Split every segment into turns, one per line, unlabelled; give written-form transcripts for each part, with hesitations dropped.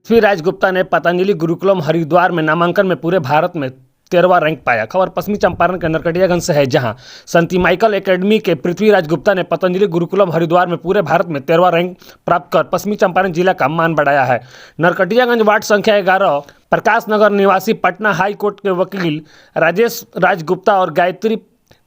पृथ्वीराज गुप्ता ने पतंजलि गुरुकुलम हरिद्वार में नामांकन में पूरे भारत में 13वां रैंक पाया। खबर पश्चिमी चंपारण के नरकटियागंज से है, जहां संत माइकल एकेडमी के पृथ्वीराज गुप्ता ने पतंजलि गुरुकुलम हरिद्वार में पूरे भारत में 13वां रैंक प्राप्त कर पश्चिमी चंपारण जिला का मान बढ़ाया है। नरकटियागंज वार्ड संख्या 11 प्रकाश नगर निवासी पटना हाई कोर्ट के वकील राजेश राज गुप्ता और गायत्री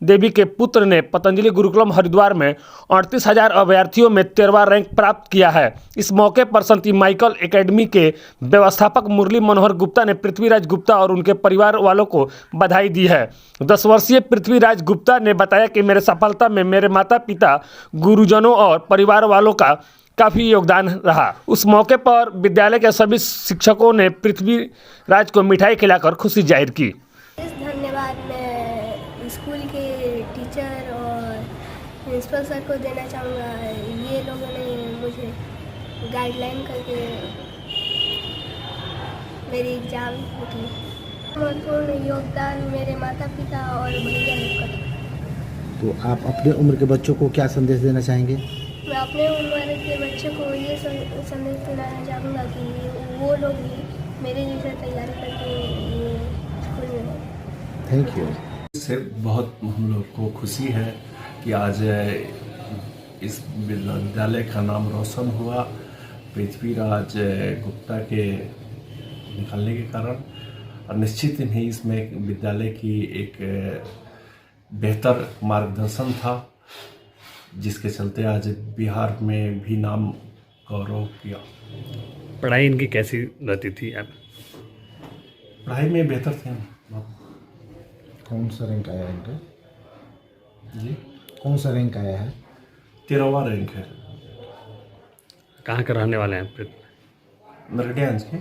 देवी के पुत्र ने पतंजलि गुरुकुलम हरिद्वार में 38,000 अभ्यर्थियों में 13वां रैंक प्राप्त किया है। इस मौके पर संत माइकल एकेडमी के व्यवस्थापक मुरली मनोहर गुप्ता ने पृथ्वीराज गुप्ता और उनके परिवार वालों को बधाई दी है। 10 वर्षीय पृथ्वीराज गुप्ता ने बताया कि मेरे सफलता में मेरे माता पिता, गुरुजनों और परिवार वालों का काफ़ी योगदान रहा। उस मौके पर विद्यालय के सभी शिक्षकों ने पृथ्वीराज को मिठाई खिलाकर खुशी जाहिर की।
धन्यवाद मैं स्कूल के टीचर और प्रिंसिपल सर को देना चाहूँगा। ये लोगों ने मुझे गाइडलाइन करके मेरी एग्ज़ाम निकली। महत्वपूर्ण योगदान मेरे माता पिता और भैया लोग का था।
तो आप अपने उम्र के बच्चों को क्या संदेश देना चाहेंगे?
मैं अपने उम्र के बच्चों को ये संदेश देना चाहूँगा कि वो लोग भी मेरे जैसे तैयारी करके स्कूल में।
Thank you.
इससे बहुत हम लोग को खुशी है कि आज इस विद्यालय का नाम रोशन हुआ पृथ्वीराज गुप्ता के निकलने के कारण, और निश्चित ही इसमें विद्यालय की एक बेहतर मार्गदर्शन था, जिसके चलते आज बिहार में भी नाम गौरव किया।
पढ़ाई इनकी कैसी रहती थी? आप
पढ़ाई में बेहतर थे।
कौन सा रैंक आया है इनका?
जी,
कौन सा रैंक आया है?
13वां रैंक है।
कहाँ के रहने वाले हैं? फिर
नरकटियागंज के।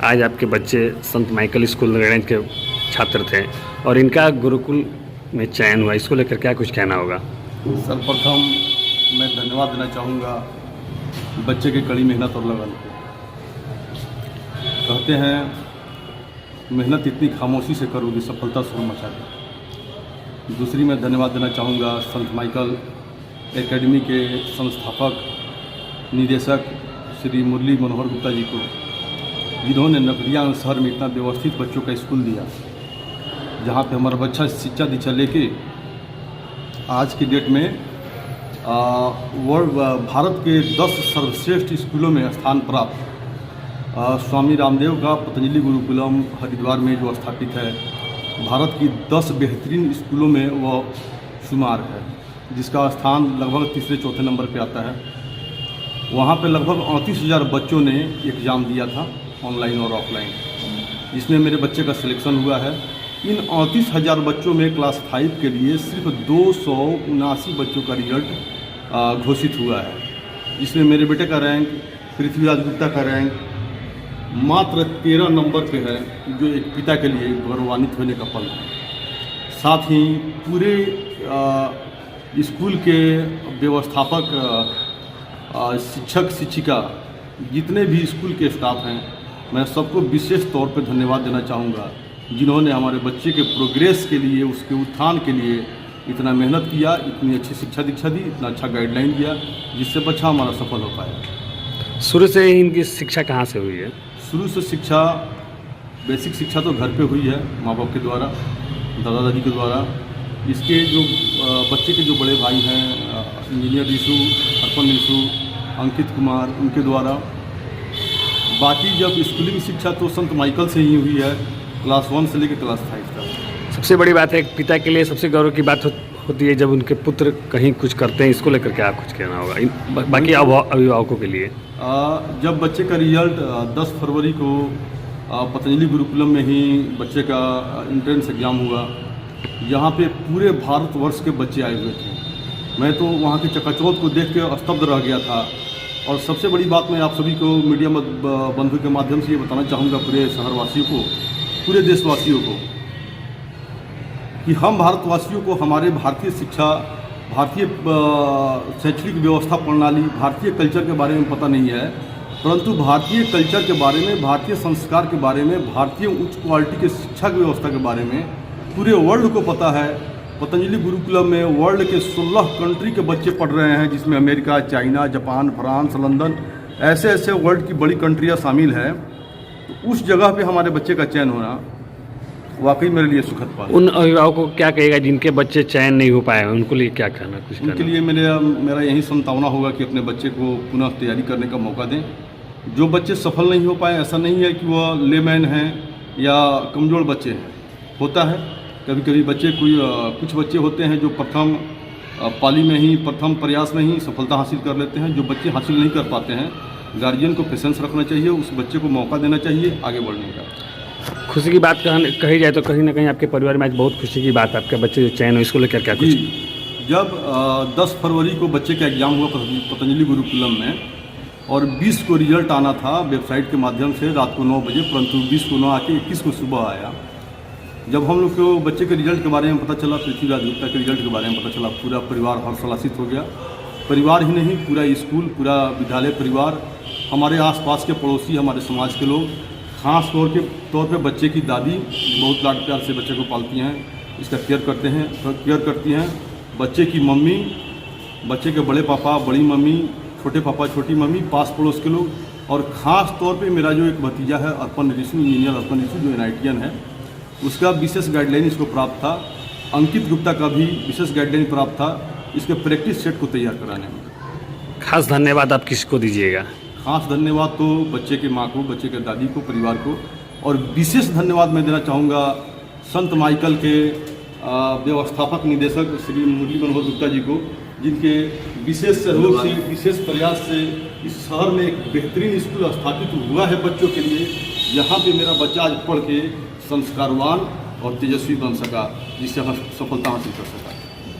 आज आपके बच्चे संत माइकल स्कूल नरकटियागंज के छात्र थे और इनका गुरुकुल में चयन हुआ, इसको लेकर क्या कुछ कहना होगा?
सर्वप्रथम मैं धन्यवाद देना चाहूँगा बच्चे की कड़ी मेहनत और लगन को। कहते हैं मेहनत इतनी खामोशी से करोगे सफलता शोर मचाएगी। दूसरी मैं धन्यवाद देना चाहूँगा संत माइकल एकेडमी के संस्थापक निदेशक श्री मुरली मनोहर गुप्ता जी को, जिन्होंने नरकटियागंज शहर में इतना व्यवस्थित बच्चों का स्कूल दिया, जहाँ पे हमारा बच्चा शिक्षा दीक्षा लेके आज की डेट में भारत के 10 सर्वश्रेष्ठ स्कूलों में स्थान प्राप्त स्वामी रामदेव का पतंजलि गुरुकुलम हरिद्वार में जो स्थापित है, भारत की 10 बेहतरीन स्कूलों में वह शुमार है, जिसका स्थान लगभग तीसरे चौथे नंबर पे आता है। वहाँ पे लगभग 38,000 बच्चों ने एग्ज़ाम दिया था, ऑनलाइन और ऑफलाइन, जिसमें मेरे बच्चे का सिलेक्शन हुआ है। इन 38,000 बच्चों में क्लास 5 के लिए सिर्फ 279 बच्चों का रिजल्ट घोषित हुआ है, जिसमें मेरे बेटे का रैंक, पृथ्वीराज गुप्ता का रैंक मात्र 13 नंबर पे है, जो एक पिता के लिए गौरवान्वित होने का पल है। साथ ही पूरे स्कूल के व्यवस्थापक, शिक्षक शिक्षिका, जितने भी स्कूल के स्टाफ हैं, मैं सबको विशेष तौर पे धन्यवाद देना चाहूँगा, जिन्होंने हमारे बच्चे के प्रोग्रेस के लिए, उसके उत्थान के लिए इतना मेहनत किया, इतनी अच्छी शिक्षा दीक्षा दी, इतना अच्छा गाइडलाइन दिया, जिससे बच्चा हमारा सफल हो पाया।
शुरू से इनकी शिक्षा कहाँ से हुई है?
शुरू से शिक्षा, बेसिक शिक्षा तो घर पे हुई है, माँ बाप के द्वारा, दादा दादी के द्वारा। इसके जो बच्चे के जो बड़े भाई हैं, इंजीनियर ऋषु, अर्पण ऋषु, अंकित कुमार, उनके द्वारा। बाकी जब स्कूलिंग शिक्षा तो संत माइकल से ही हुई है, क्लास 1 से लेकर क्लास 5 तक।
सबसे बड़ी बात है, एक पिता के लिए सबसे गौरव की बात होती है जब उनके पुत्र कहीं कुछ करते हैं। इसको लेकर क्या कुछ कहना होगा बाकी अभिभावकों के लिए?
जब बच्चे का रिजल्ट 10 फरवरी को पतंजलि गुरुकुलम में ही बच्चे का एंट्रेंस एग्ज़ाम हुआ, यहाँ पे पूरे भारतवर्ष के बच्चे आए हुए थे। मैं तो वहाँ के चकाचौंध को देख के स्तब्ध रह गया था। और सबसे बड़ी बात मैं आप सभी को मीडिया बंधु के माध्यम से ये बताना चाहूँगा, पूरे शहरवासियों को, पूरे देशवासियों को, कि हम भारतवासियों को हमारे भारतीय शिक्षा, भारतीय शैक्षणिक व्यवस्था प्रणाली, भारतीय कल्चर के बारे में पता नहीं है, परंतु भारतीय कल्चर के बारे में, भारतीय संस्कार के बारे में, भारतीय उच्च क्वालिटी के शिक्षा की व्यवस्था के बारे में पूरे वर्ल्ड को पता है। पतंजलि गुरुकुलम में वर्ल्ड के 16 कंट्री के बच्चे पढ़ रहे हैं, जिसमें America, China, Japan, France, London, ऐसे ऐसे वर्ल्ड की बड़ी कंट्रियां शामिल हैं। तो उस जगह पे हमारे बच्चे का चयन होना वाकई मेरे लिए सुखद बात है।
उन अभिभावकों को क्या कहेगा जिनके बच्चे चयन नहीं हो पाए, उनके लिए क्या कहना, कुछ
उनके
कहना?
लिए मेरा यही संतावना होगा कि अपने बच्चे को पुनः तैयारी करने का मौका दें। जो बच्चे सफल नहीं हो पाए, ऐसा नहीं है कि वह लेमैन हैं या कमज़ोर बच्चे हैं। होता है कभी कभी बच्चे कुछ बच्चे होते हैं जो प्रथम पाली में ही, प्रथम प्रयास में ही सफलता हासिल कर लेते हैं। जो बच्चे हासिल नहीं कर पाते हैं, गार्जियन को पेशेंस रखना चाहिए, उस बच्चे को मौका देना चाहिए आगे बढ़ने का।
खुशी की बात कही जाए तो कहीं ना कहीं आपके परिवार में आज बहुत खुशी की बात है, आपके बच्चे जो चयन हो, इसको लेकर क्या
जी,
कुछ?
जब 10 फरवरी को बच्चे का एग्ज़ाम हुआ पतंजलि गुरुकुलम में और 20 को रिजल्ट आना था वेबसाइट के माध्यम से रात को 9 बजे, परंतु 20 को न आके 21 को सुबह आया। जब हम लोग को बच्चे के रिजल्ट के बारे में पता चला, पृथ्वीराज गुप्ता के रिजल्ट के बारे में पता चला, पूरा परिवार हर्षोल्लासित हो गया। परिवार ही नहीं, पूरा स्कूल, पूरा विद्यालय परिवार, हमारे आसपास के पड़ोसी, हमारे समाज के लोग, खास तौर पे बच्चे की दादी बहुत लाड प्यार से बच्चे को पालती हैं, इसका केयर करती हैं। बच्चे की मम्मी, बच्चे के बड़े पापा, बड़ी मम्मी, छोटे पापा, छोटी मम्मी, पास पड़ोस के लोग, और ख़ास तौर पे मेरा जो एक भतीजा है अर्पण ऋषि, इंजीनियर अर्पण ऋषि, जो NITian है, उसका विशेष गाइडलाइन इसको प्राप्त था। अंकित गुप्ता का भी विशेष गाइडलाइन प्राप्त था इसके प्रैक्टिस सेट को तैयार कराने में।
खास धन्यवाद आप किसको दीजिएगा?
खास धन्यवाद तो बच्चे के माँ को, बच्चे के दादी को, परिवार को, और विशेष धन्यवाद मैं देना चाहूँगा संत माइकल के व्यवस्थापक निदेशक श्री मुरली मनोहर गुप्ता जी को, जिनके विशेष सहयोग से, विशेष प्रयास से इस शहर में एक बेहतरीन स्कूल स्थापित हुआ है बच्चों के लिए। यहाँ पे मेरा बच्चा आज पढ़ के संस्कारवान और तेजस्वी बन सका, जिससे हम सफलता हासिल कर सकें।